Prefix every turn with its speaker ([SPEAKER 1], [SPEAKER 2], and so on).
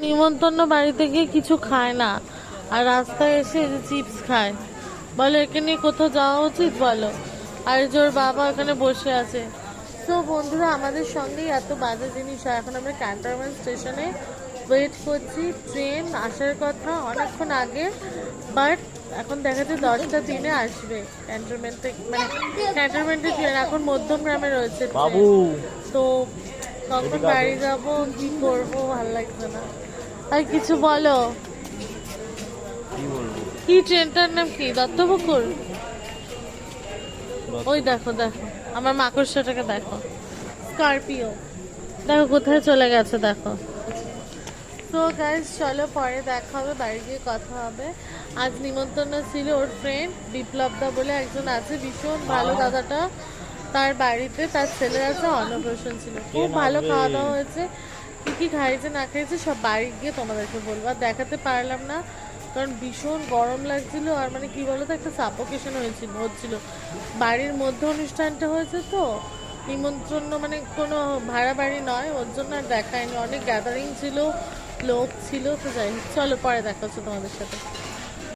[SPEAKER 1] নিমন্ত্রণ বাড়িতে গিয়ে কিছু খায় না, আর রাস্তায় এসে চিপস খায়। বলো একে নিয়ে কোথাও যাওয়া উচিত বলো? আর জোর বাবা ওখানে বসে আছে। তো বন্ধুরা, আমাদের সঙ্গেই এত বাজে জিনিস হয়। এখন আমরা ক্যান্টনমেন্ট স্টেশনে ওয়েট করছি, ট্রেন আসার কথা অনেকক্ষণ আগে, বাট এখন দেখা যায় 10টা 3-এ আসবে ক্যান্টনমেন্ট থেকে, মানে ক্যান্টনমেন্টের ট্রেন এখন মধ্যমগ্রামে রয়েছে
[SPEAKER 2] বাবু।
[SPEAKER 1] তো কখন বাড়ি যাবো, কি করবো, ভালো লাগছে না। আর কিছু বলো,
[SPEAKER 2] কি বলবো?
[SPEAKER 1] কি ট্রেনটার নাম কি? দত্তপুকুর? ওই দেখো দেখো, আমার মাকড়সাটাকে দেখো, স্করপিও দেখো কোথায় চলে গেছে দেখো। তো গাইজ চলো পরে দেখা হবে, বাড়ি গিয়ে কথা হবে। আজ নিমন্ত্রণ ছিল ওর ফ্রেন্ড বিপ্লব দা বলে একজন আছে, ভীষণ ভালো দাদাটা। তার বাড়িতে তার ছেলের আছে অন্নপ্রাশন ছিল, খুব ভালো খাওয়া দাওয়া হয়েছে। কি কি খাইছে না খাইছে সব বাড়ি গিয়ে তোমাদেরকে বলবো। আর দেখাতে পারলাম না কারণ ভীষণ গরম লাগছিল, আর মানে কি বলতো একটা সাফোকেশন হচ্ছিল। বাড়ির মধ্যে অনুষ্ঠানটা হয়েছে তো, নিমন্ত্রণ মানে কোনো ভাড়া বাড়ি নয়, ওর জন্য আর দেখায়নি। অনেক গ্যাদারিং ছিল, লোক ছিল। তো যাই হোক, চলো পরে দেখা হচ্ছে তোমাদের সাথে।